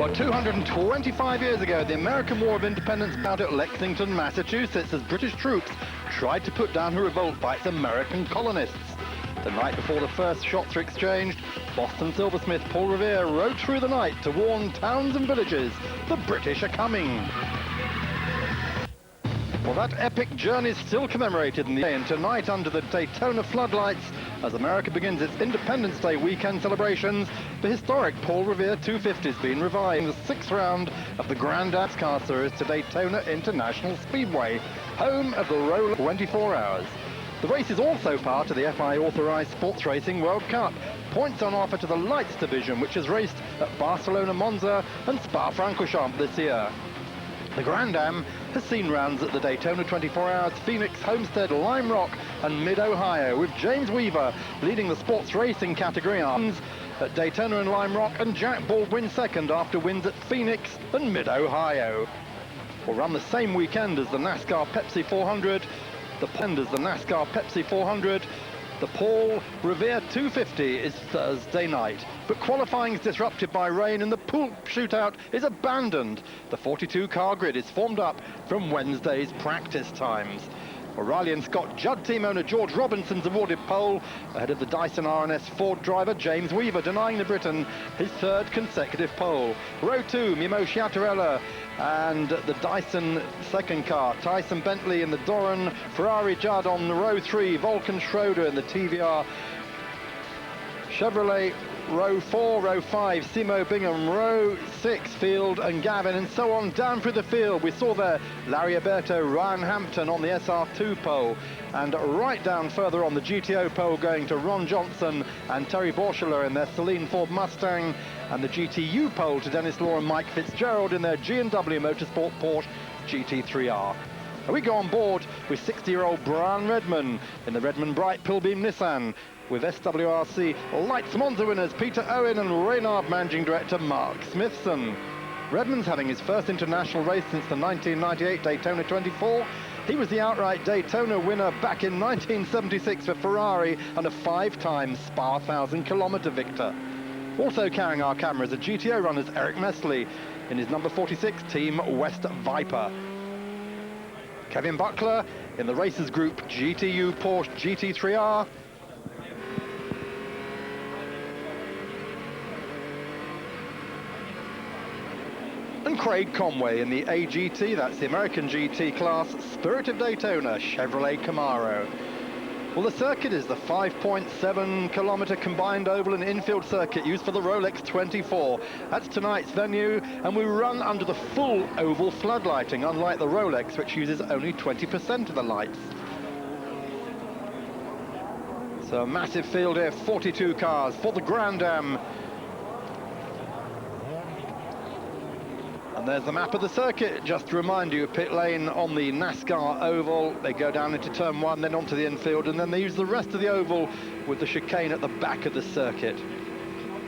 Well, 225 years ago, the American War of Independence out at Lexington, Massachusetts, as British troops tried to put down a revolt by its American colonists. The night before the first shots were exchanged, Boston silversmith Paul Revere rode through the night to warn towns and villages the British are coming. Well, that epic journey is still commemorated in the day, and tonight under the Daytona floodlights, as America begins its Independence Day weekend celebrations, the historic Paul Revere 250 has been revived in the sixth round of the Grand NASCAR Series to Daytona International Speedway, home of the Rolex 24 Hours. The race is also part of the FIA-authorized Sports Racing World Cup. Points on offer to the Lights Division, which is raced at Barcelona, Monza and Spa-Francorchamps this year. The Grand Am has seen rounds at the Daytona 24 Hours, Phoenix, Homestead, Lime Rock and Mid-Ohio, with James Weaver leading the sports racing category at Daytona and Lime Rock, and Jack Baldwin second after wins at Phoenix and Mid-Ohio. Will run the same weekend as the NASCAR Pepsi 400, the NASCAR Pepsi 400. The Paul Revere 250 is Thursday night, but qualifying is disrupted by rain and the pool shootout is abandoned. The 42-car grid is formed up from Wednesday's practice times. O'Reilly and Scott Judd team owner George Robinson's awarded pole ahead of the Dyson RNS Ford driver James Weaver, denying the Briton his third consecutive pole. Row 2, Mimo Chiatarella and the Dyson second car, Tyson Bentley in the Doran, Ferrari Judd on row 3, Volkan Schroeder in the TVR, Chevrolet row 4, row 5, Simo Bingham, row 6, Field and Gavin, and so on down through the field. We saw there Larry Alberto, Ryan Hampton on the SR2 pole, and right down further on the GTO pole going to Ron Johnson and Terry Borschuler in their Celine Ford Mustang, and the GTU pole to Dennis Law and Mike Fitzgerald in their G&W Motorsport Porsche GT3R. And we go on board with 60-year-old Brian Redman in the Redman Bright Pilbeam Nissan, with SWRC Lights Monza winners Peter Owen and Reynard managing director Mark Smithson. Redman's having his first international race since the 1998 Daytona 24. He was the outright Daytona winner back in 1976 for Ferrari and a 5-time Spa 1,000-kilometer victor. Also carrying our cameras are GTO runners Eric Messley in his number 46 Team West Viper. Kevin Buckler in the Racers Group GTU Porsche GT3R. And Craig Conway in the AGT, that's the American GT class, Spirit of Daytona Chevrolet Camaro. Well, the circuit is the 5.7-kilometer combined oval and infield circuit used for the Rolex 24. That's tonight's venue, and we run under the full oval floodlighting, unlike the Rolex, which uses only 20% of the lights. So a massive field here, 42 cars for the Grand Am. And there's the map of the circuit, just to remind you, pit lane on the NASCAR oval. They go down into turn 1, then onto the infield, and then they use the rest of the oval with the chicane at the back of the circuit.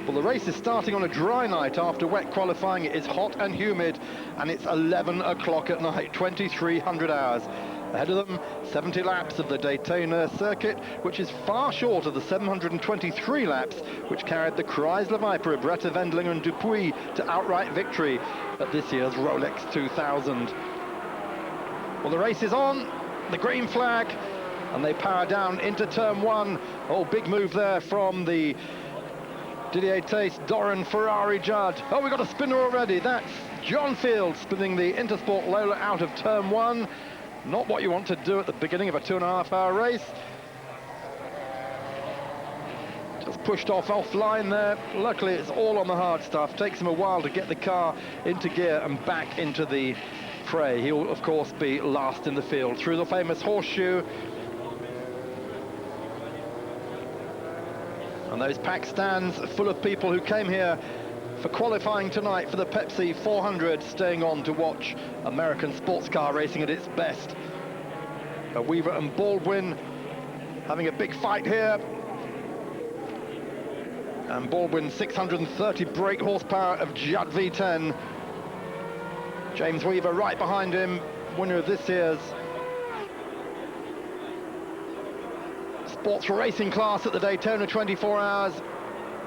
Well, the race is starting on a dry night after wet qualifying. It is hot and humid, and it's 11 o'clock at night, 2,300 hours. Ahead of them, 70 laps of the Daytona circuit, which is far short of the 723 laps which carried the Chrysler Viper of Bretta, Wendlinger and Dupuis to outright victory at this year's Rolex 2000. Well, the race is on, the green flag, and they power down into turn 1. Oh, big move there from the Didier Taste, Doran, Ferrari Judd. Oh, we've got a spinner already. That's John Field spinning the Intersport Lola out of turn 1. Not what you want to do at the beginning of a 2.5-hour race. Just pushed offline there. Luckily, it's all on the hard stuff. Takes him a while to get the car into gear and back into the fray. He'll, of course, be last in the field through the famous horseshoe. And those packed stands full of people who came here for qualifying tonight for the Pepsi 400, staying on to watch American sports car racing at its best. Weaver and Baldwin having a big fight here. And Baldwin 630 brake horsepower of Judd V10. James Weaver right behind him, winner of this year's sports racing class at the Daytona 24 Hours.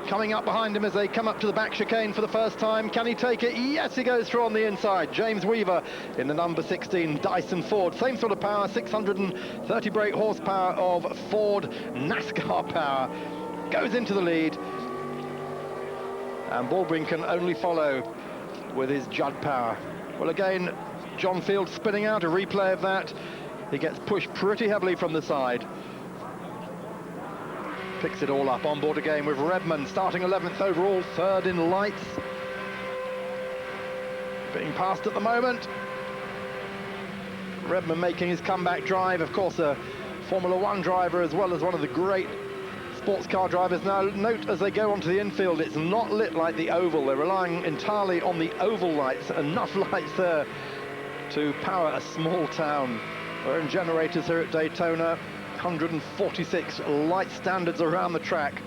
coming up behind him as they come up to the back chicane for the first time. Can he take it? Yes, he goes through on the inside. James Weaver in the number 16 Dyson Ford. Same sort of power, 630 brake horsepower of Ford NASCAR power. Goes into the lead. And Baldwin can only follow with his Judd power. Well, again, John Field spinning out, a replay of that. He gets pushed pretty heavily from the side. Picks it all up on board again with Redman starting 11th overall, third in lights. Being passed at the moment. Redman making his comeback drive, of course a Formula One driver as well as one of the great sports car drivers. Now note as they go onto the infield, it's not lit like the oval. They're relying entirely on the oval lights, enough lights there to power a small town. Their own generators here at Daytona. 146 light standards around the track,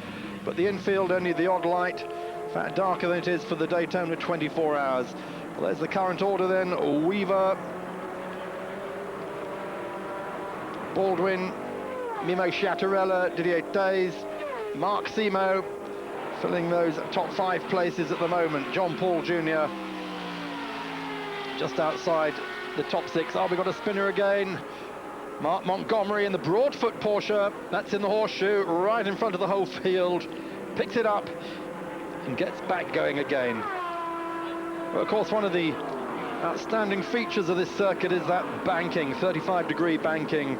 but the infield only the odd light, in fact darker than it is for the Daytona 24 hours. Well, there's the current order then. Weaver, Baldwin, Mimo Sciattarella, Didier Days, Mark Simo filling those top 5 places at the moment. John Paul Jr. just outside the top 6. Oh, we've got a spinner again. Mark Montgomery in the Broadfoot Porsche, that's in the horseshoe, right in front of the whole field, picks it up and gets back going again. Well, of course, one of the outstanding features of this circuit is that banking, 35-degree banking,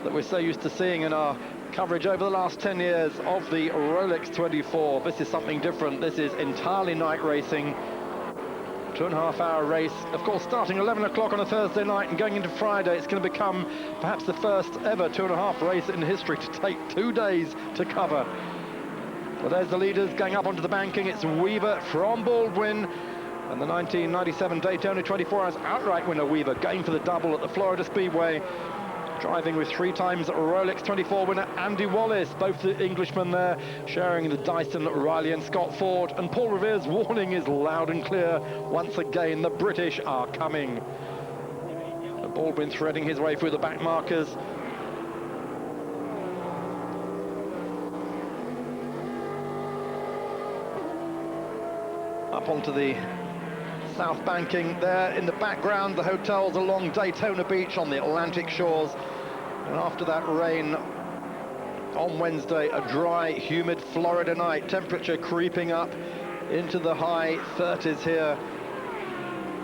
that we're so used to seeing in our coverage over the last 10 years of the Rolex 24. This is something different. This is entirely night racing. 2.5-hour race, of course, starting 11 o'clock on a Thursday night and going into Friday. It's going to become perhaps the first ever 2.5 race in history to take 2 days to cover. Well, there's the leaders going up onto the banking. It's Weaver from Baldwin, and the 1997 Daytona 24 Hours outright winner Weaver going for the double at the Florida Speedway, driving with 3 times Rolex 24 winner Andy Wallace, both the Englishmen there sharing the Dyson, Riley and Scott Ford. And Paul Revere's warning is loud and clear. Once again, the British are coming. Baldwin threading his way through the back markers. Up onto the south banking there in the background, the hotels along Daytona Beach on the Atlantic shores. And after that rain on Wednesday, a dry, humid Florida night, temperature creeping up into the high 30s here.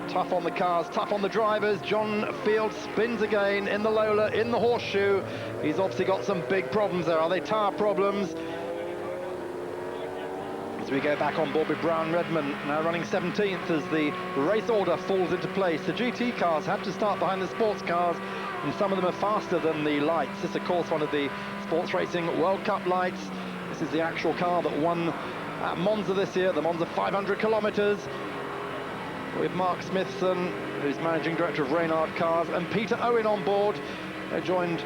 Tough on the cars, tough on the drivers. John Field spins again in the Lola, in the horseshoe. He's obviously got some big problems there. Are they tire problems? As we go back on board with Brown Redman, now running 17th as the race order falls into place. The GT cars have to start behind the sports cars, and some of them are faster than the lights. This, of course, one of the Sports Racing World Cup lights. This is the actual car that won at Monza this year, the Monza 500 kilometers, with Mark Smithson, who's managing director of Reynard Cars, and Peter Owen on board. They're joined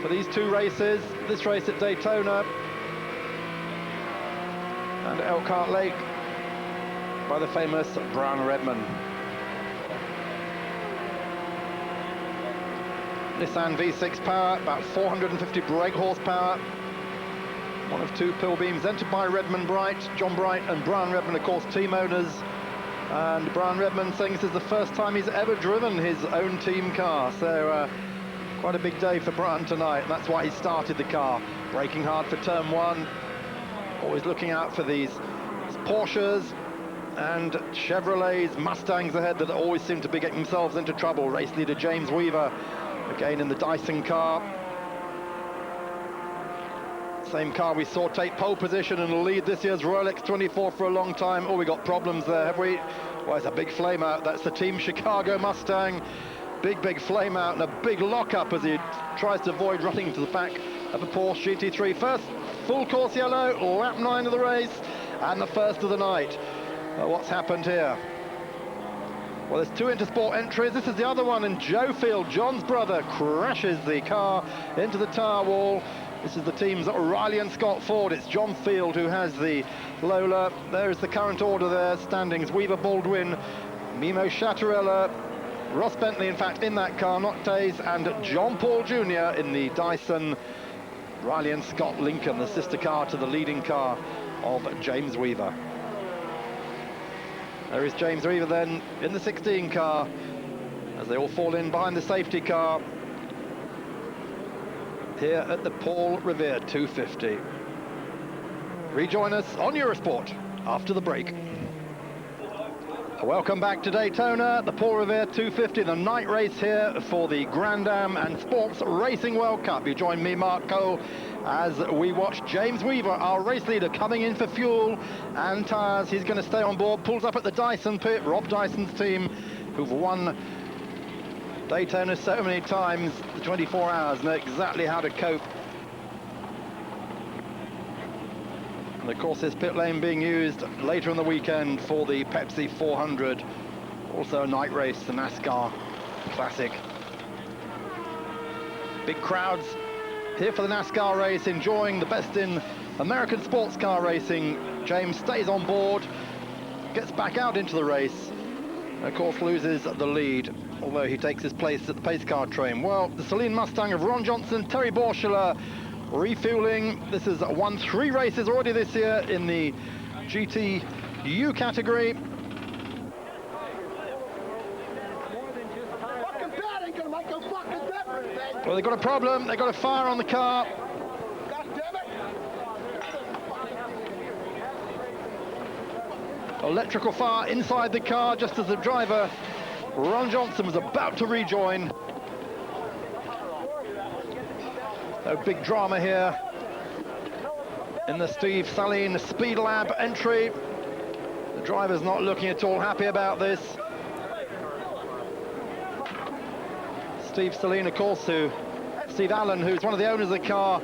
for these 2 races, this race at Daytona and Elkhart Lake by the famous Brown Redman. Nissan V6 power, about 450 brake horsepower. One of 2 pill beams entered by Redman Bright, John Bright and Brown Redman, of course, team owners. And Brown Redman saying this is the first time he's ever driven his own team car. So quite a big day for Brown tonight, and that's why he started the car. Braking hard for turn 1. Always looking out for these Porsches and Chevrolets, Mustangs ahead that always seem to be getting themselves into trouble. Race leader James Weaver, again in the Dyson car. Same car we saw take pole position and lead this year's Rolex 24 for a long time. Oh, we got problems there, have we? Well, it's a big flame out. That's the Team Chicago Mustang. Big flame out and a big lockup as he tries to avoid running into the back of a Porsche GT3. First full course yellow, lap 9 of the race, and the first of the night. What's happened here? Well, there's 2 Intersport entries. This is the other one, and Joe Field, John's brother, crashes the car into the tire wall. This is the team's Riley and Scott Ford. It's John Field who has the Lola. There's the current order there, standings. Weaver, Baldwin, Mimo Sciattarella, Ross Bentley, in fact, in that car, not Taze, and John Paul Jr. in the Dyson Riley and Scott Lincoln, the sister car to the leading car of James Weaver. There is James Weaver then in the 16 car as they all fall in behind the safety car here at the Paul Revere 250. Rejoin us on Eurosport after the break. Welcome back to Daytona, the Paul Revere 250, the night race here for the Grand Am and Sports Racing World Cup. You join me, Mark Cole, as we watch James Weaver, our race leader, coming in for fuel and tyres. He's going to stay on board, pulls up at the Dyson pit, Rob Dyson's team, who've won Daytona so many times, the 24 hours, know exactly how to cope. And of course, this pit lane being used later in the weekend for the Pepsi 400, also a night race, the NASCAR Classic. Big crowds here for the NASCAR race, enjoying the best in American sports car racing. James stays on board, gets back out into the race, and of course loses the lead, although he takes his place at the pace car train. Well, the Saleen Mustang of Ron Johnson, Terry Bourchela, refueling. This has won 3 races already this year in the GTU category. Well, they've got a problem. They've got a fire on the car. Electrical fire inside the car just as the driver, Ron Johnson, was about to rejoin. No big drama here in the Steve Saleen Speed Lab entry. The driver's not looking at all happy about this. Steve Saleen, of course, Steve Allen, who's one of the owners of the car,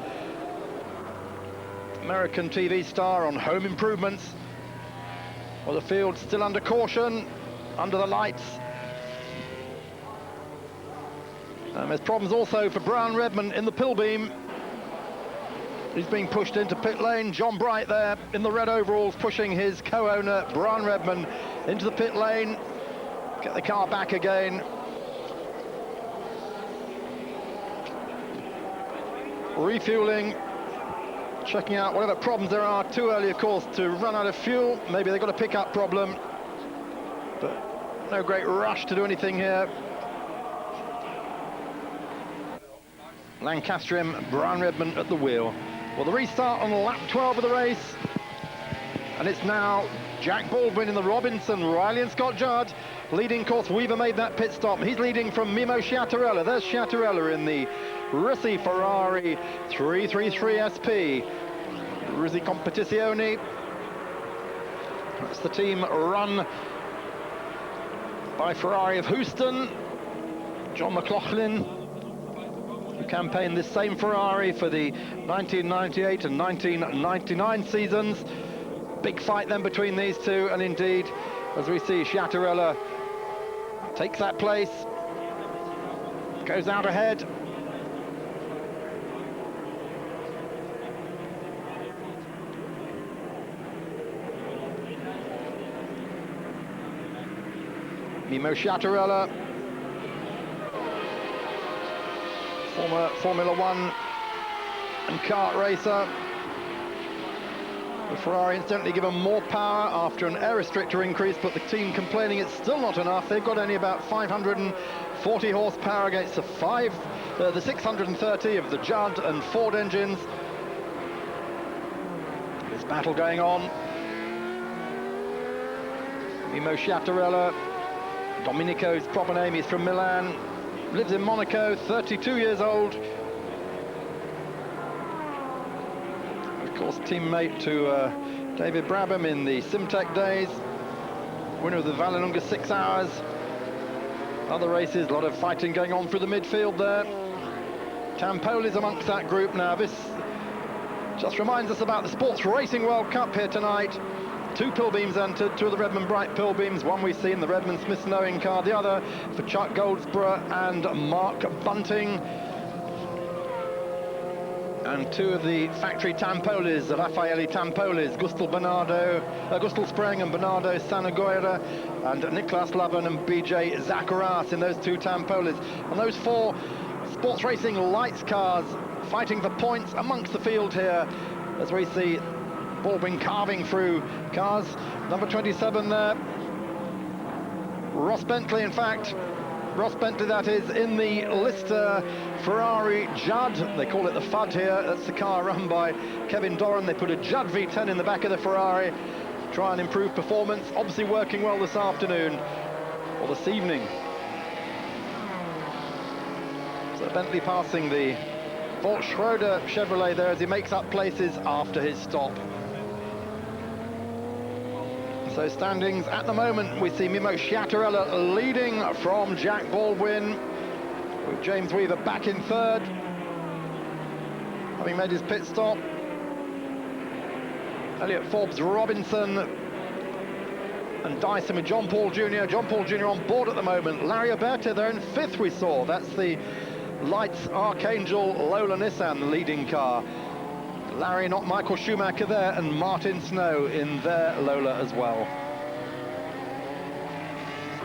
American TV star on Home Improvements. Well, the field's still under caution, under the lights. There's problems also for Brian Redman in the Pilbeam. He's being pushed into pit lane. John Bright there in the red overalls pushing his co-owner Brian Redman into the pit lane. Get the car back again. Refueling, checking out whatever problems there are. Too early, of course, to run out of fuel. Maybe they've got a pickup problem, but no great rush to do anything here. Lancastrian, Brian Redman at the wheel. Well, the restart on lap 12 of the race, and it's now Jack Baldwin in the Robinson, Riley and Scott Judd leading. Of course, Weaver made that pit stop. He's leading from Mimo Sciattarella. There's Sciattarella in the Risi Ferrari 333 SP. Risi Competizione. That's the team run by Ferrari of Houston. John McLaughlin, who campaigned this same Ferrari for the 1998 and 1999 seasons. Big fight then between these two, and indeed, as we see, Sciattarella takes that place, goes out ahead. Mimo Sciattarella, former Formula One and kart racer. The Ferrari incidentally given more power after an air restrictor increase, but the team complaining it's still not enough. They've got only about 540 horsepower against the 630 of the Judd and Ford engines. This battle going on. Mimo Sciattarella, Domenico's proper name, he's from Milan, lives in Monaco, 32 years old. Of course, teammate to David Brabham in the Simtech days, winner of the Vallelunga 6 Hours. Other races, a lot of fighting going on through the midfield there. Tampoli's amongst that group now. This just reminds us about the Sports Racing World Cup here tonight. 2 Pilbeams entered, 2 of the Redman Bright Pilbeams. One we see in the Redman Smith Knowing car, the other for Chuck Goldsborough and Mark Bunting. And 2 of the factory Tampolis, the Raffaele Tampolis, Gustl Spreng and Bernardo Sanagoira, and Niklas Laban and BJ Zacharias in those 2 Tampolis. And those 4 sports racing lights cars fighting for points amongst the field here, as we see Baldwin carving through cars. Number 27 there, Ross Bentley, in fact. Ross Bentley, that is, in the Lister Ferrari Judd. They call it the FUD here. That's the car run by Kevin Doran. They put a Judd V10 in the back of the Ferrari, try and improve performance. Obviously working well this afternoon, or this evening. So Bentley passing the Volt Schroeder Chevrolet there as he makes up places after his stop. So standings at the moment, we see Mimo Sciattarella leading from Jack Baldwin, with James Weaver back in third, having made his pit stop. Elliot Forbes Robinson and Dyson with John Paul Jr. John Paul Jr. on board at the moment. Larry Alberti there in fifth, we saw. That's the Lights Archangel Lola Nissan, the leading car. Larry, not Michael Schumacher there, and Martin Snow in their Lola as well.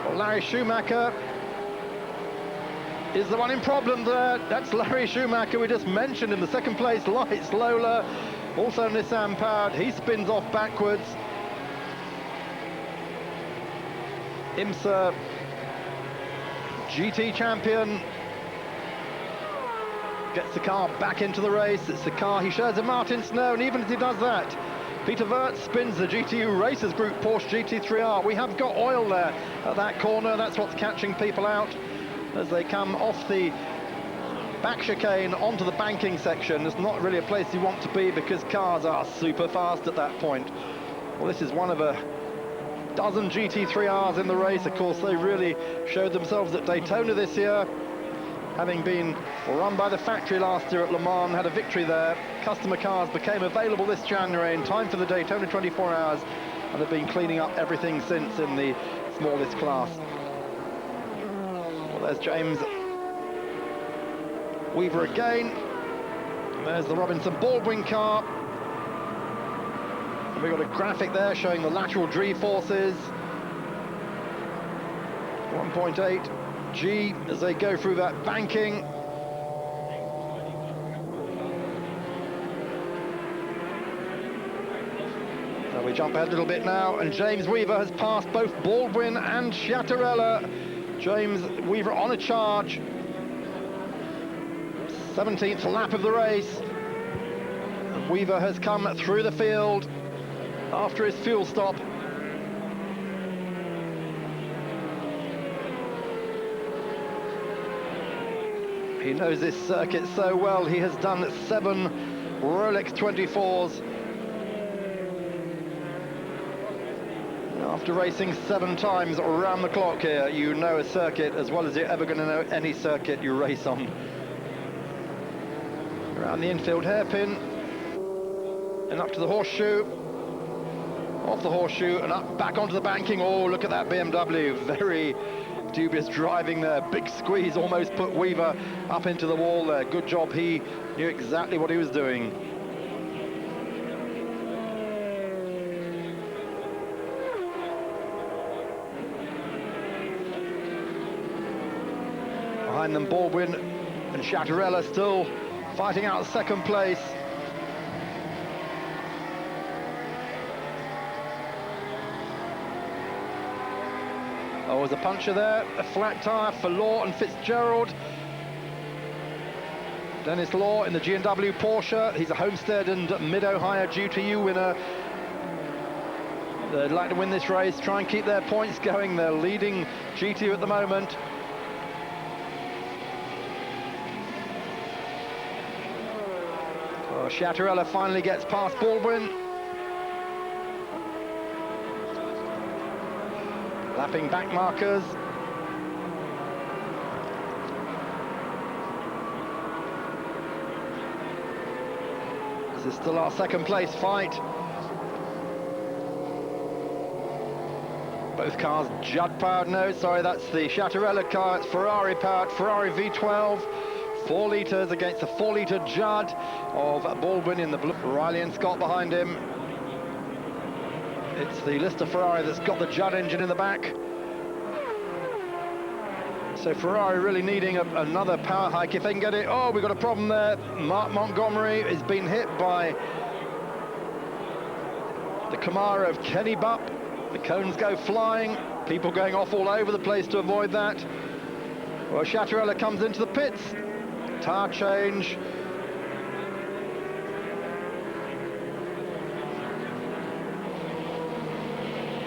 Well, Larry Schumacher is the one in problem there. That's Larry Schumacher we just mentioned in the second place Lights Lola, also Nissan powered. He spins off backwards. IMSA GT champion gets the car back into the race. It's the car he shares with Martin Snow, and even as he does that, Peter Wirtz spins the GTU Racers Group Porsche GT3R. We have got oil there at that corner. That's what's catching people out as they come off the back chicane onto the banking section. It's not really a place you want to be because cars are super fast at that point. Well, this is one of a dozen GT3Rs in the race. Of course, they really showed themselves at Daytona this year, having been run by the factory last year at Le Mans, had a victory there. Customer cars became available this January in time for the Daytona 24 Hours, and have been cleaning up everything since in the smallest class. Well, there's James Weaver again. There's the Robinson Baldwin car. And we've got a graphic there showing the lateral G-forces. 1.8 G as they go through that banking. So we jump ahead a little bit now, and James Weaver has passed both Baldwin and Sciattarella. James Weaver on a charge. 17th lap of the race. And Weaver has come through the field after his fuel stop. He knows this circuit so well. He has done 7 Rolex 24s. After racing 7 times around the clock here, you know a circuit as well as you're ever going to know any circuit you race on. Around the infield hairpin, and up to the horseshoe, off the horseshoe, and up back onto the banking. Oh, look at that BMW. Very dubious driving there. Big squeeze, almost put Weaver up into the wall there. Good job, he knew exactly what he was doing. Behind them, Baldwin and Sciattarella still fighting out second place. Oh, there's a puncture there, a flat tyre for Law and Fitzgerald. Dennis Law in the G&W Porsche. He's a Homestead and Mid-Ohio GTU winner. They'd like to win this race, try and keep their points going. They're leading GTU at the moment. Oh, Sciattarella finally gets past Baldwin. Lapping back markers. This is still our second place fight. Both cars Judd powered. No, sorry, that's the Sciattarella car. It's Ferrari powered, Ferrari V12. 4 litres against the 4-litre Judd of Baldwin in the blue. Riley and Scott behind him. It's the Lister Ferrari that's got the Judd engine in the back. So Ferrari really needing another power hike if they can get it. Oh, we've got a problem there. Mark Montgomery has been hit by the Camaro of Kenny Bupp. The cones go flying, people going off all over the place to avoid that. Well, Ciatarella comes into the pits. Tire change.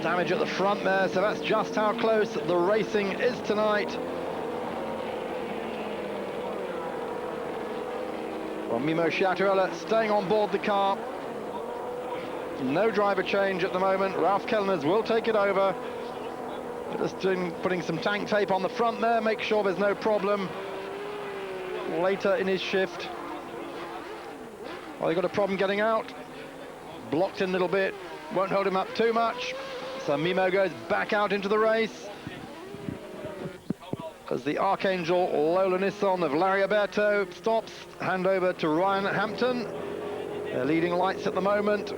Damage at the front there, so that's just how close the racing is tonight. Well, Mimo Ciatarella staying on board the car. No driver change at the moment. Ralph Kellners will take it over. Just putting some tank tape on the front there, make sure there's no problem later in his shift. Well, they've got a problem getting out. Blocked in a little bit, won't hold him up too much. So Mimo goes back out into the race as the Archangel Lola Nissan of Larry Alberto stops. Hand over to Ryan Hampton. They're leading lights at the moment.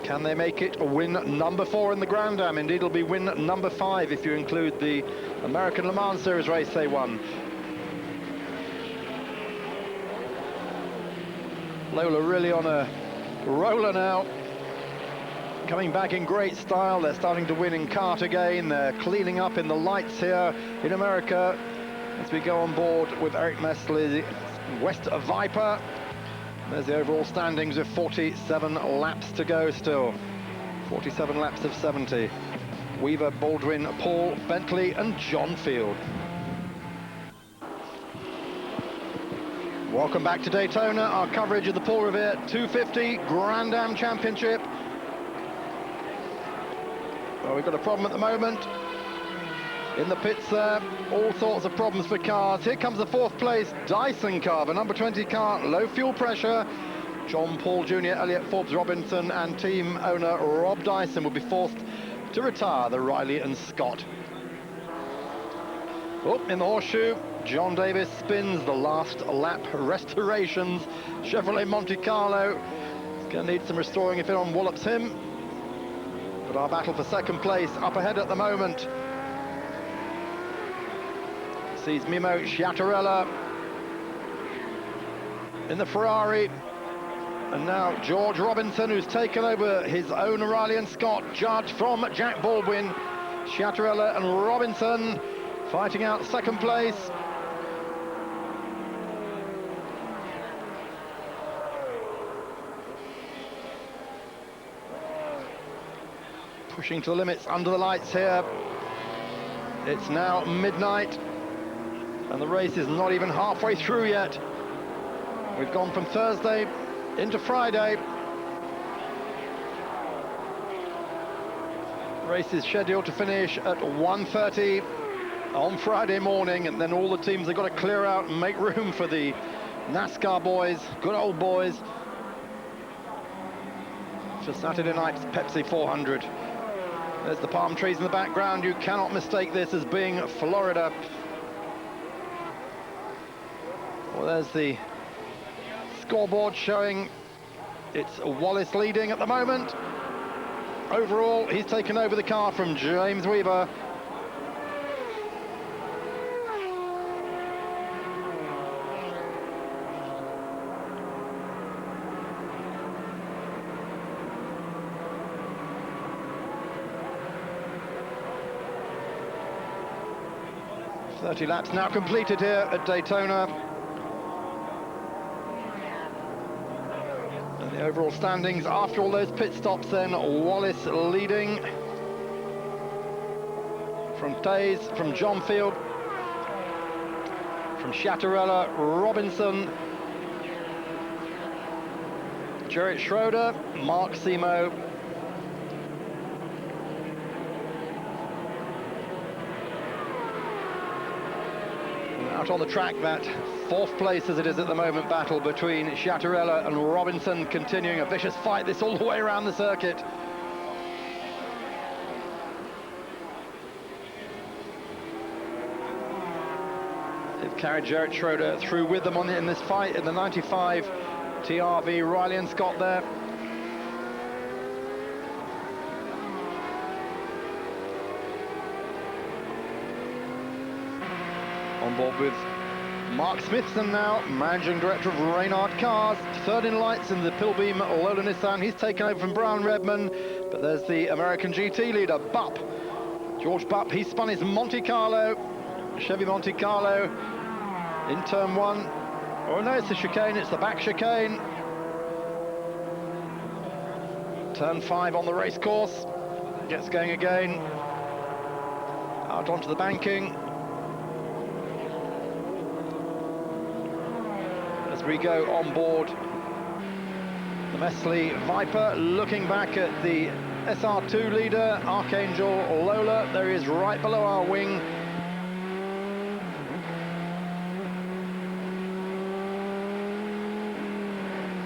Can they make it win number 4 in the Grand Am? Indeed, it'll be win number 5 if you include the American Le Mans Series race they won. Lola really on a roller now. Coming back in great style. They're starting to win in kart again. They're cleaning up in the lights here in America as we go on board with Eric Messley, West Viper. There's the overall standings with 47 laps to go still. 47 laps of 70. Weaver, Baldwin, Paul, Bentley and John Field. Welcome back to Daytona, our coverage of the Paul Revere 250 Grand Am Championship. Well, we've got a problem at the moment. In the pits there, all sorts of problems for cars. Here comes the 4th place Dyson car, the number 20 car, low fuel pressure. John Paul Jr., Elliott Forbes Robinson and team owner Rob Dyson will be forced to retire the Riley and Scott. Oh, in the horseshoe, John Davis spins the last lap restorations. Chevrolet Monte Carlo is going to need some restoring if anyone wallops him. But our battle for 2nd place up ahead at the moment sees Mimo Ciatarella in the Ferrari, and now George Robinson, who's taken over his own Riley and Scott, judged from Jack Baldwin. Ciatarella and Robinson fighting out 2nd place. Pushing to the limits under the lights here. It's now midnight and the race is not even halfway through yet. We've gone from Thursday into Friday. Race is scheduled to finish at 1:30 on Friday morning, and then all the teams have got to clear out and make room for the NASCAR boys, good old boys, for Saturday night's Pepsi 400. There's the palm trees in the background. You cannot mistake this as being Florida. Well, there's the scoreboard showing it's Wallace leading at the moment. Overall, he's taken over the car from James Weaver. .30 laps now completed here at Daytona. And the overall standings after all those pit stops then, Wallace leading from Taze, from John Field, from Ciatarella, Robinson, Jarrett Schroeder, Mark Simo, out on the track, that 4th place as it is at the moment battle between Ciatarella and Robinson, continuing a vicious fight this all the way around the circuit. They've carried Jarrett Schroeder through with them in this fight in the 95 TRV Riley and Scott there. On board with Mark Smithson now, managing director of Reynard Cars, third in lights in the Pilbeam Lola Nissan. He's taken over from Brian Redman, but there's the American GT leader, Bupp. George Bupp, he spun his Monte Carlo, Chevy Monte Carlo, in turn one. Oh no, it's the chicane, it's the back chicane. Turn 5 on the race course, gets going again. Out onto the banking. As we go on board the Mestley Viper, looking back at the SR2 leader, Archangel Lola. There he is right below our wing.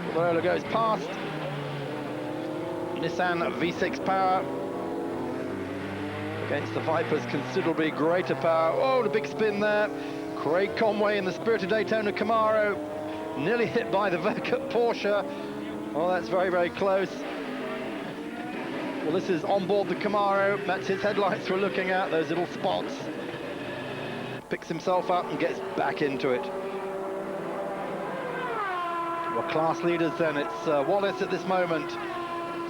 The Lola goes past. Nissan V6 power against the Viper's considerably greater power. Oh, the big spin there. Craig Conway in the Spirited Daytona Camaro, nearly hit by the Verkut Porsche. Oh, that's very, very close. Well, this is on board the Camaro. That's his headlights we're looking at, those little spots. Picks himself up and gets back into it. Well, class leaders then. It's Wallace at this moment.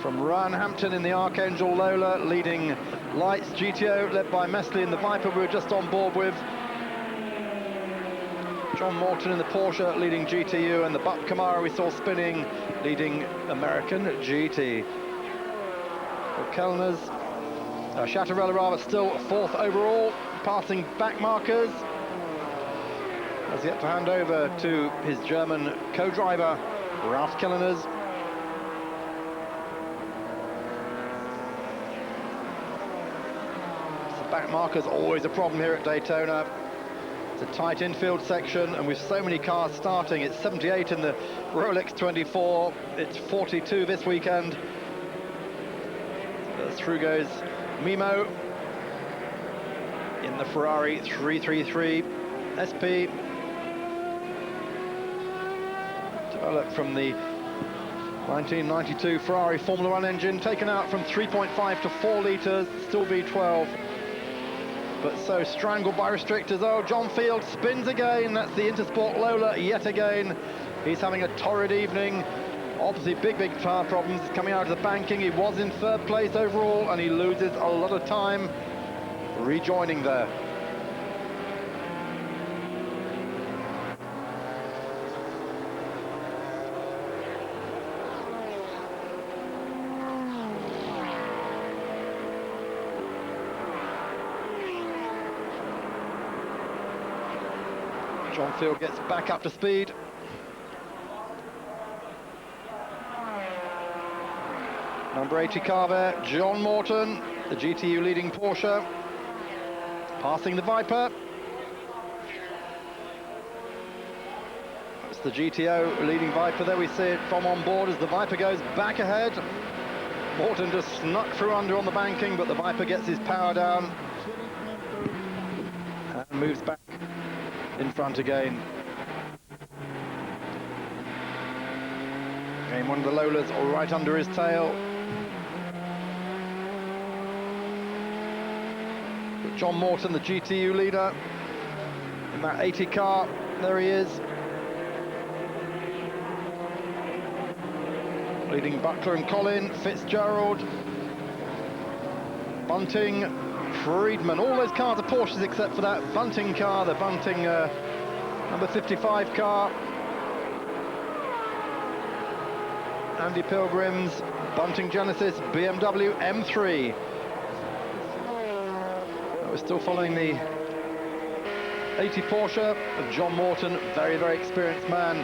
From Ryan Hampton in the Archangel Lola, leading lights. GTO led by Mestley in the Viper we were just on board with. John Morton in the Porsche leading GTU, and the Bupp Camaro we saw spinning, leading American GT. Well, Kellner's, Chattarella rather, still fourth overall, passing back markers. Has yet to hand over to his German co-driver, Ralf Kellner's. Back markers always a problem here at Daytona. It's a tight infield section, and with so many cars starting, it's 78 in the Rolex 24, it's 42 this weekend. Through goes Mimo in the Ferrari 333 SP, developed from the 1992 Ferrari Formula One engine, taken out from 3.5 to 4 litres, still V12. But so strangled by restrictors. Oh, John Field spins again. That's the Intersport Lola yet again. He's having a torrid evening. Obviously big power problems coming out of the banking. He was in third place overall, and he loses a lot of time rejoining there. John Field gets back up to speed. Number 80 car there, John Morton, the GTU leading Porsche, passing the Viper. That's the GTO leading Viper there. We see it from on board as the Viper goes back ahead. Morton just snuck through under on the banking, but the Viper gets his power down and moves back in front again. Again, one of the Lolas all right under his tail. But John Morton, the GTU leader, in that 80 car, there he is. Leading Buckler and Collin, Fitzgerald, Bunting, Friedman. All those cars are Porsches except for that Bunting car, the Bunting number 55 car. Andy Pilgrim's Bunting Genesis BMW M3. We're still following the 80 Porsche of John Morton, very, very experienced man.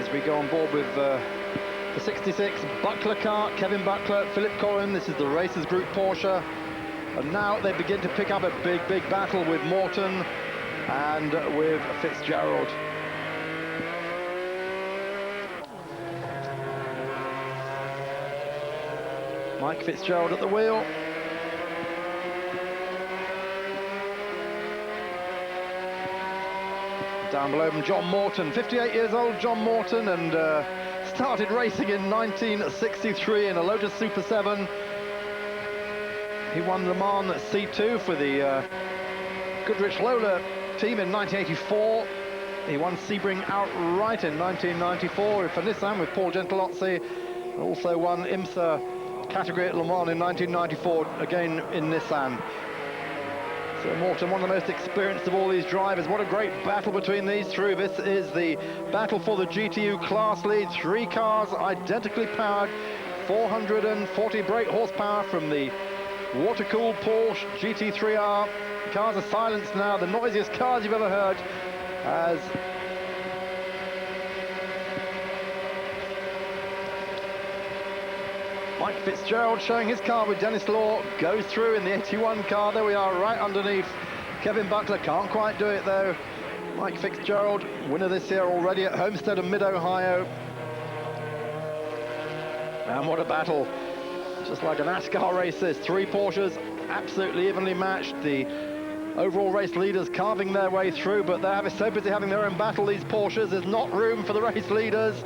As we go on board with the 66 Buckler car, Kevin Buckler, Philip Collin. This is the Racers Group Porsche. And now they begin to pick up a big battle with Morton and with Fitzgerald. Mike Fitzgerald at the wheel. Down below him, John Morton, 58 years old, John Morton, and started racing in 1963 in a Lotus Super 7. He won Le Mans C2 for the Goodrich Lola team in 1984. He won Sebring outright in 1994 for Nissan with Paul Gentilozzi. Also won IMSA category at Le Mans in 1994, again in Nissan. So Morton, one of the most experienced of all these drivers. What a great battle between these three. This is the battle for the GTU class lead. 3 cars identically powered, 440 brake horsepower from the water-cooled Porsche GT3R. Cars are silenced now, the noisiest cars you've ever heard, as Mike Fitzgerald, showing his car with Dennis Law, goes through in the 81 car. There we are, right underneath Kevin Buckler. Can't quite do it though. Mike Fitzgerald, winner this year already at Homestead and Mid-Ohio. And what a battle. Just like a NASCAR race, there's 3 Porsches, absolutely evenly matched. The overall race leaders carving their way through, but they're so busy having their own battle, these Porsches. There's not room for the race leaders,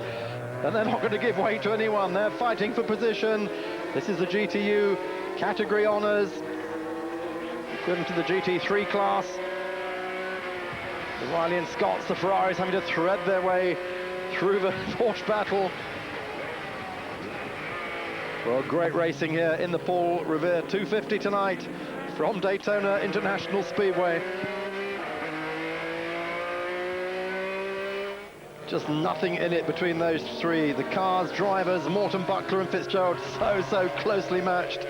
and they're not going to give way to anyone. They're fighting for position. This is the GTU category honours, equivalent to the GT3 class. The Riley and Scotts, the Ferraris, having to thread their way through the Porsche battle. Well, great racing here in the Paul Revere 250 tonight from Daytona International Speedway. Just nothing in it between those 3. The cars, drivers, Morton, Buckler and Fitzgerald, so closely matched.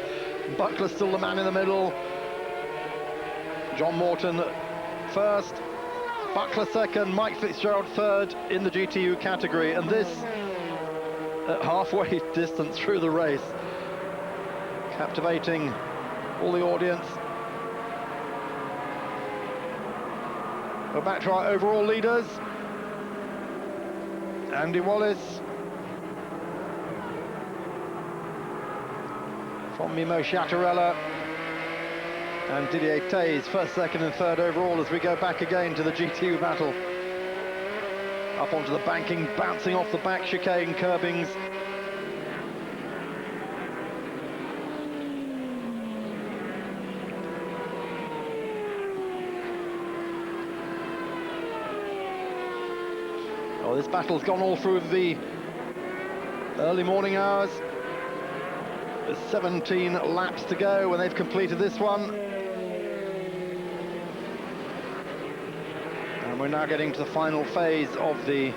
Buckler's still the man in the middle. John Morton first, Buckler second, Mike Fitzgerald third in the GTU category. And this at halfway distance through the race, captivating all the audience. We're back to our overall leaders. Andy Wallace from Mimo Sciattarella, and Didier Taze first, second and third overall as we go back again to the GTU battle. Up onto the banking, bouncing off the back chicane curbings. Oh, this battle's gone all through the early morning hours. There's 17 laps to go when they've completed this one. And we're now getting to the final phase of the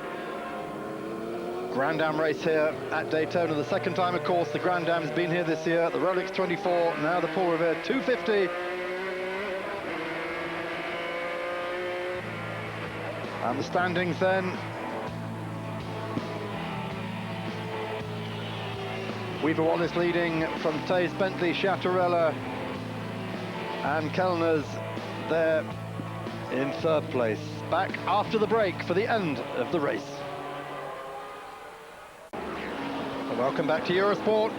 Grand Am race here at Daytona. The second time, of course, the Grand Am's been here this year. The Rolex 24, now the Paul Revere 250. And the standings then. Weaver Wallace leading from Taze, Bentley, Sciattarella and Kellner's there in third place. Back after the break for the end of the race. Welcome back to Eurosport.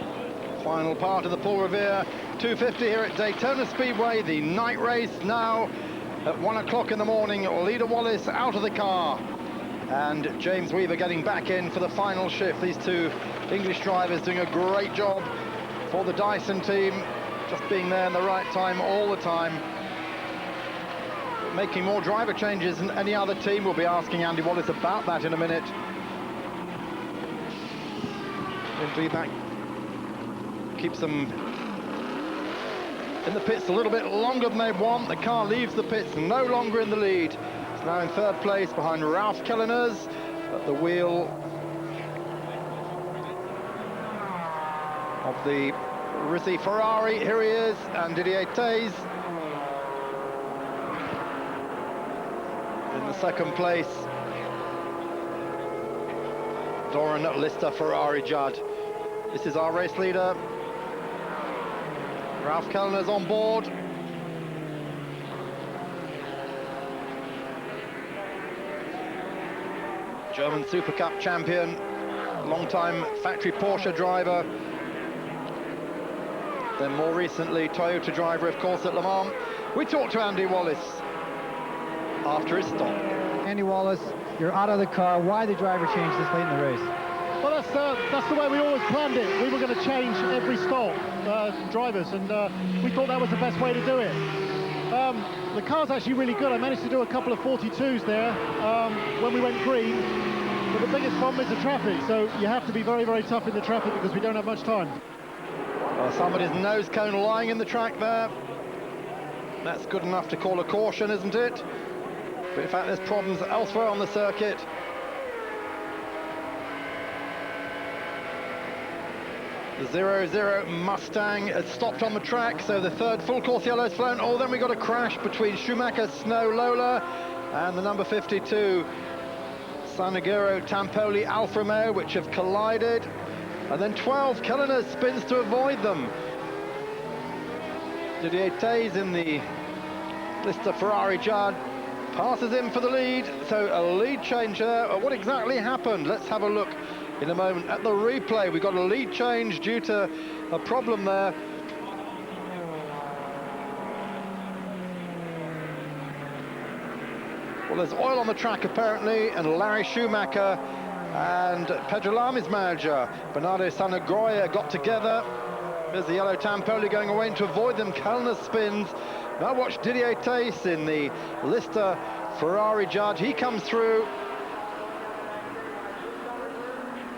Final part of the Paul Revere 250 here at Daytona Speedway. The night race now at 1 o'clock in the morning. Leader Wallace out of the car, and James Weaver getting back in for the final shift. These 2 English drivers doing a great job for the Dyson team, just being there in the right time all the time, making more driver changes than any other team. We'll be asking Andy Wallace about that in a minute. Indeed, that keeps them in the pits a little bit longer than they want. The car leaves the pits no longer in the lead. It's now in third place behind Ralph Kellners at the wheel of the Risi Ferrari. Here he is, and Didier Taze in the second place. Doran Lister Ferrari Judd. This is our race leader. Ralph Kellners on board. German Super Cup champion, long-time factory Porsche driver. Then more recently, Toyota driver, of course, at Le Mans. We talked to Andy Wallace after his stop. Andy Wallace, you're out of the car. Why the driver change this late in the race? Well, that's the way we always planned it. We were going to change every stop, drivers, and we thought that was the best way to do it. The car's actually really good. I managed to do a couple of 42s there when we went green, but the biggest problem is the traffic, so you have to be very, very tough in the traffic because we don't have much time. Well, somebody's nose cone lying in the track there. That's good enough to call a caution, isn't it? But in fact, there's problems elsewhere on the circuit. The 0-0 Mustang has stopped on the track, so the third full course yellow's flown. Oh, then we got a crash between Schumacher Snow Lola and the number 52 Sanaguro Tampoli Alfa Romeo, which have collided. And then 12 Kellner spins to avoid them. Didier Thays in the Lister Ferrari Judd passes him for the lead, so a lead change there. What exactly happened? Let's have a look in a moment at the replay. We got a lead change due to a problem there. Well, there's oil on the track apparently, and Larry Schumacher and Pedro Lama's manager, Bernardo Sanagroya, got together. There's the yellow Tampoli going away, and to avoid them, Kellner spins. Now watch Didier Thays in the Lister Ferrari Judd. He comes through.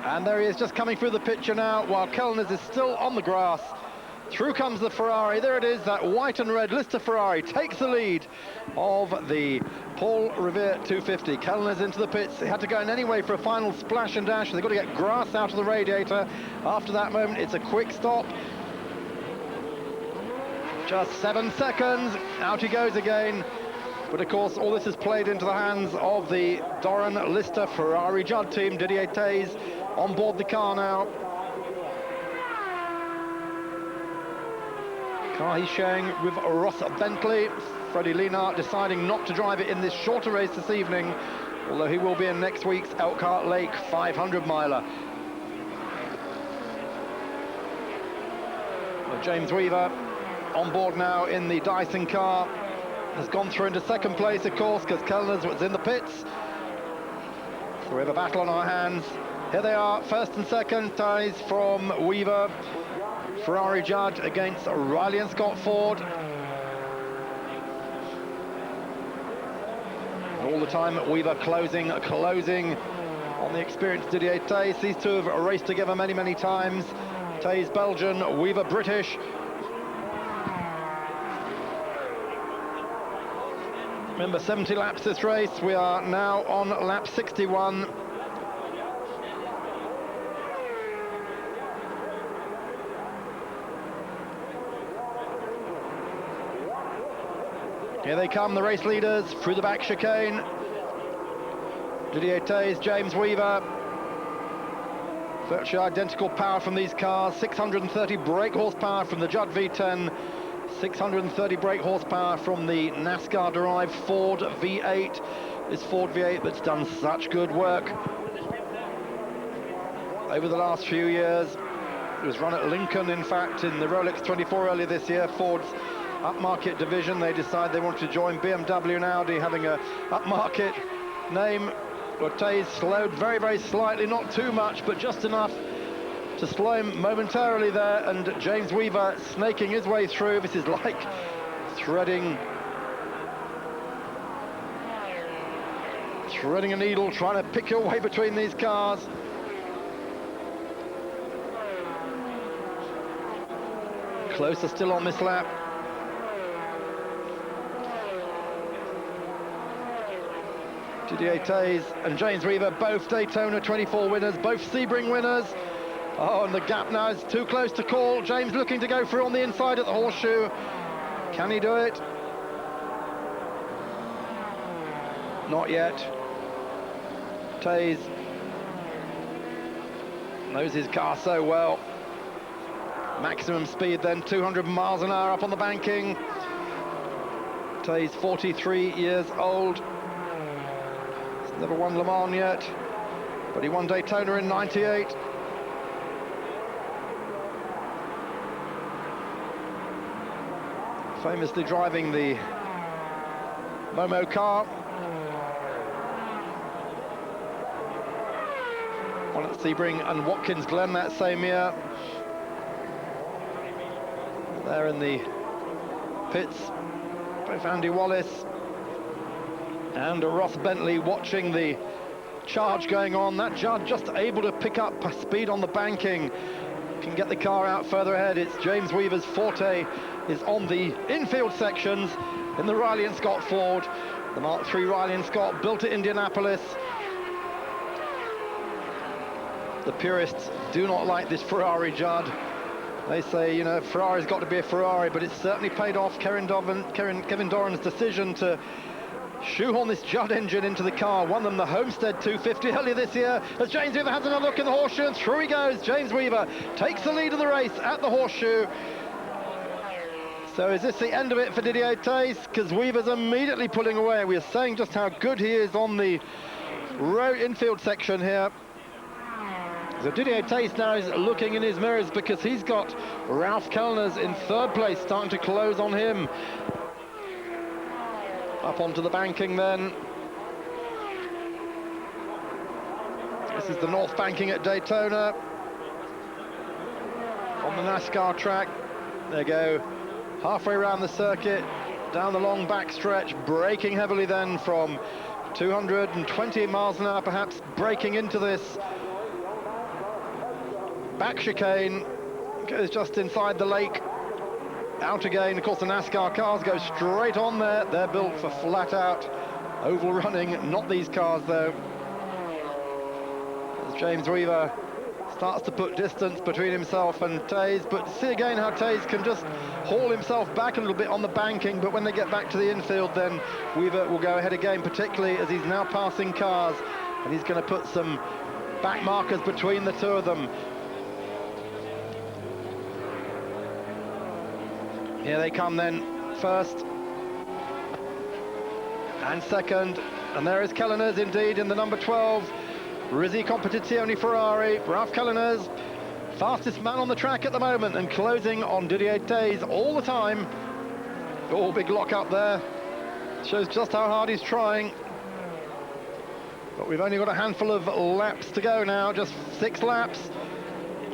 And there he is, just coming through the picture now, while Kellner is still on the grass. Through comes the Ferrari. There it is, that white and red Lister Ferrari takes the lead of the Paul Revere 250. Kellner's into the pits. He had to go in anyway for a final splash and dash. They've got to get grass out of the radiator. After that moment, it's a quick stop. Just 7 seconds, out he goes again. But of course, all this is played into the hands of the Doran Lister Ferrari Judd team. Didier Thays on board the car now. Car he's sharing with Ross Bentley. Freddie Lienert deciding not to drive it in this shorter race this evening, although he will be in next week's Elkhart Lake 500 miler. Well, James Weaver on board now in the Dyson car. Has gone through into second place, of course, because Kellner's was in the pits. So we have a battle on our hands. Here they are, first and second, ties from Weaver. Ferrari Judd against Riley and Scott Ford. And all the time Weaver closing on the experienced Didier Thays. These two have raced together many, many times. Thays Belgian, Weaver British. Remember, 70 laps this race. We are now on lap 61. Here they come, the race leaders, through the back chicane. Didier Thays, James Weaver. Virtually identical power from these cars. 630 brake horsepower from the Judd V10. 630 brake horsepower from the NASCAR-derived Ford V8. This Ford V8 that's done such good work over the last few years. It was run at Lincoln, in fact, in the Rolex 24 earlier this year. Ford's upmarket division. They decided they wanted to join BMW and Audi, having a upmarket name. Well, Thays slowed very, very slightly, not too much, but just enough to slow him momentarily there, and James Weaver snaking his way through. This is like threading a needle, trying to pick your way between these cars. Closer still on this lap. Didier Thays and James Weaver, both Daytona 24 winners, both Sebring winners. Oh, and the gap now is too close to call. James looking to go through on the inside at the horseshoe. Can he do it? Not yet. Thays knows his car so well. Maximum speed then, 200 miles an hour up on the banking. Thays 43 years old. He's never won Le Mans yet, but he won Daytona in '98. Famously driving the Momo car. One at Sebring and Watkins Glen that same year. There in the pits, both Andy Wallace and Ross Bentley watching the charge going on. That Judd just able to pick up speed on the banking, can get the car out further ahead. It's James Weaver's forte is on the infield sections in the Riley and Scott Ford. The Mark III Riley and Scott, built at Indianapolis. The purists do not like this Ferrari, Judd. They say, you know, Ferrari's got to be a Ferrari, but it's certainly paid off Kevin Doran's decision to shoehorn this Judd engine into the car. Won them the Homestead 250 earlier this year, as James Weaver has another look in the Horseshoe, and through he goes. James Weaver takes the lead of the race at the Horseshoe. So is this the end of it for Didier Thys? Because Weaver's immediately pulling away. We are saying just how good he is on the road infield section here. So Didier Thys now is looking in his mirrors, because he's got Ralph Kellner's in third place, starting to close on him. Up onto the banking then. This is the North Banking at Daytona. On the NASCAR track. There you go. Halfway around the circuit, down the long back stretch, braking heavily then from 220 miles an hour, perhaps braking into this back chicane, goes just inside the lake, out again. Of course, the NASCAR cars go straight on there. They're built for flat out oval running, not these cars though. As James Weaver starts to put distance between himself and Thys, but see again how Thys can just haul himself back a little bit on the banking, but when they get back to the infield, then Weaver will go ahead again, particularly as he's now passing cars, and he's going to put some back markers between the two of them. Here they come then, first and second, and there is Kellner's indeed in the number 12 Risi Competizione Ferrari. Ralph Kellner's fastest man on the track at the moment, and closing on Didier Thys all the time. Oh, big lock up there. Shows just how hard he's trying. But we've only got a handful of laps to go now, just 6 laps.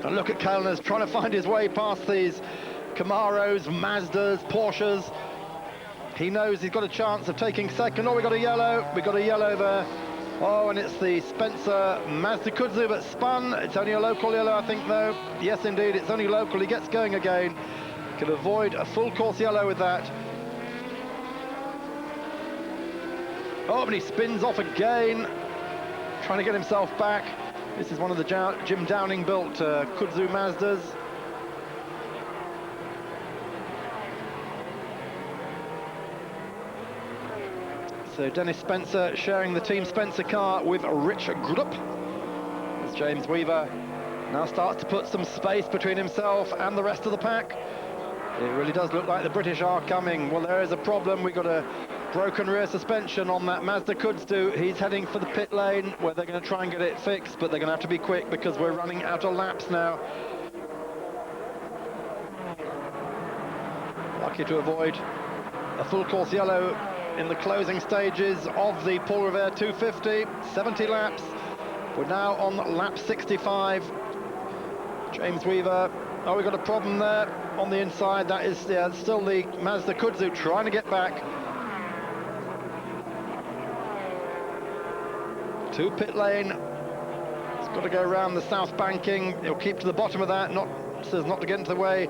And look at Kellner's trying to find his way past these Camaros, Mazdas, Porsches. He knows he's got a chance of taking second. Oh, we got a yellow. We got a yellow there. Oh, and it's the Spencer Mazda Kudzu that spun. It's only a local yellow, I think, though. Yes, indeed, it's only local. He gets going again. Can avoid a full course yellow with that. Oh, but he spins off again, trying to get himself back. This is one of the Jim Downing built Kudzu Mazdas. So Dennis Spencer sharing the Team Spencer car with Rich Grupp, as James Weaver now starts to put some space between himself and the rest of the pack. It really does look like the British are coming. Well, there is a problem. We've got a broken rear suspension on that Mazda Kudzu. He's heading for the pit lane, where they're going to try and get it fixed, but they're going to have to be quick because we're running out of laps now. Lucky to avoid a full course yellow in the closing stages of the Paul Revere 250. 70 laps. We're now on lap 65. James Weaver. Oh, we've got a problem there on the inside. That is still the Mazda Kudzu trying to get back to pit lane. It's got to go around the south banking. It'll keep to the bottom of that, so as not to get into the way.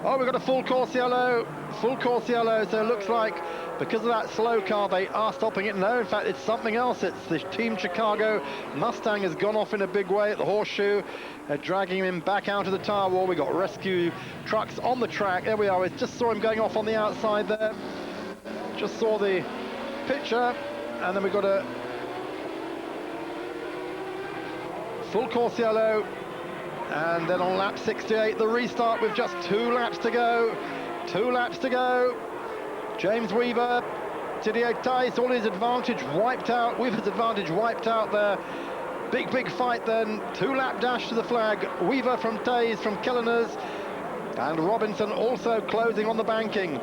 Oh, we've got a full course yellow, so it looks like because of that slow car they are stopping it. No, in fact, it's something else. It's the Team Chicago Mustang has gone off in a big way at the Horseshoe. They're dragging him back out of the tire wall. We've got rescue trucks on the track. There we are. We just saw him going off on the outside there. Just saw the picture, and then we've got a full course yellow. And then on lap 68, the restart with just 2 laps to go. 2 laps to go. James Weaver, Didier Thys, all his advantage wiped out. Weaver's advantage wiped out there. Big fight then. 2-lap dash to the flag. Weaver from Thys, from Kellner's. And Robinson also closing on the banking.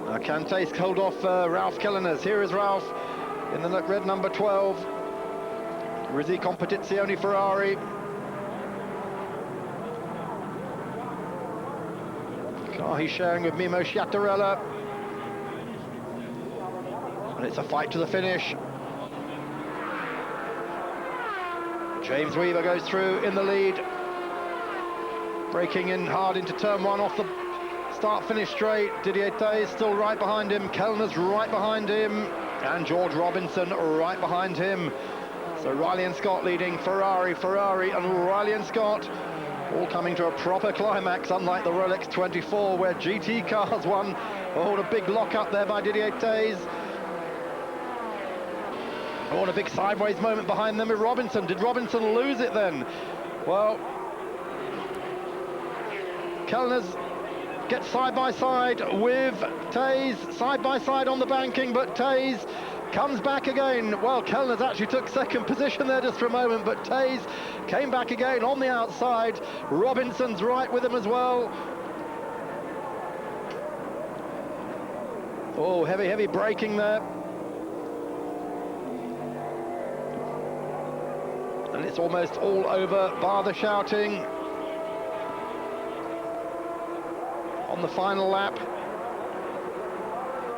Now can Thys hold off Ralph Kellner's? Here is Ralph. in the red number 12. Rizzi Competizione Ferrari. Car he's sharing with Mimo Sciattarella. And it's a fight to the finish. James Weaver goes through in the lead. Braking in hard into turn 1 off the start-finish straight. Didier Thays still right behind him. Kellner's right behind him. And George Robinson right behind him. So Riley and Scott leading Ferrari, and Riley and Scott all coming to a proper climax, unlike the Rolex 24 where GT cars won. Oh, a big lock-up there by Didier Thays. Oh, and a big sideways moment behind them with Robinson. Did Robinson lose it then? Well, Kellner's get side by side with Thays, side by side on the banking, but Thays comes back again. Well, Kellner's actually took second position there just for a moment, but Thays came back again on the outside. Robinson's right with him as well. Oh, heavy braking there. And it's almost all over, bar the shouting. On the final lap,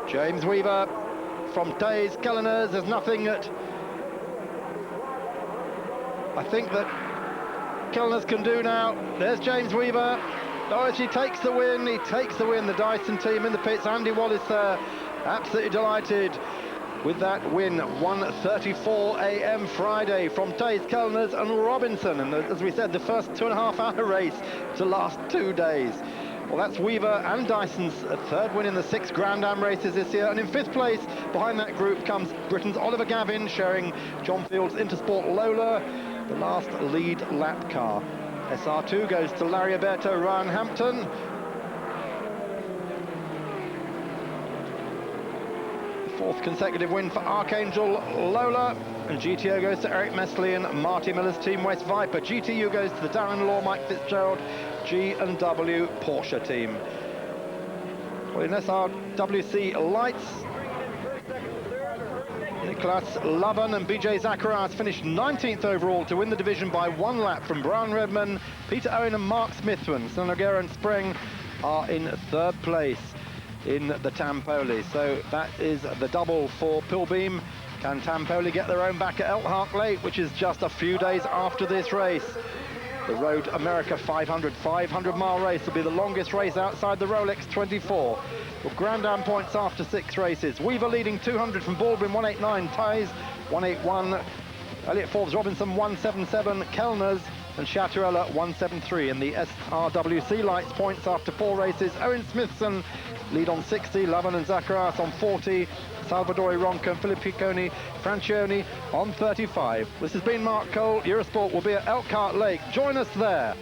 James Weaver from Thays, Kellner's. There's nothing that I think that Kellner's can do now. There's James Weaver. Oh, he takes the win. He takes the win. The Dyson team in the pits. Andy Wallace there, absolutely delighted with that win. 1:34 a.m. Friday from Thays, Kellner's and Robinson. And as we said, the first 2.5-hour race to last 2 days. Well, that's Weaver and Dyson's third win in the 6 Grand Am races this year. And in 5th place, behind that group, comes Britain's Oliver Gavin, sharing John Field's Intersport Lola, the last lead lap car. SR2 goes to Larry Alberto, Ryan Hampton. Fourth consecutive win for Archangel Lola. And GTO goes to Eric Messley and Marty Miller's Team West Viper. GTU goes to the Darren Law, Mike Fitzgerald, G&W Porsche team. Well, in SRWC lights, Niklas Laban and BJ Zacharias finished 19th overall to win the division by 1 lap from Brian Redman, Peter Owen and Mark Smithman. Sonogera and Spring are in 3rd place in the Tampoli. So that is the double for Pilbeam. Can Tampoli get their own back at Elkhart Lake, which is just a few days after this race? The Road America 500-mile race will be the longest race outside the Rolex 24. With Grand Am points after 6 races. Weaver leading 200 from Baldwin, 189. Thays, 181. Elliott Forbes Robinson, 177. Kellner's and Sciattarella, 173. In the SRWC lights points after 4 races. Owen Smithson lead on 60. Lavan and Zacharias on 40. Salvador Ronca and Filippiconi Francioni on 35. This has been Mark Cole. Eurosport will be at Elkhart Lake. Join us there.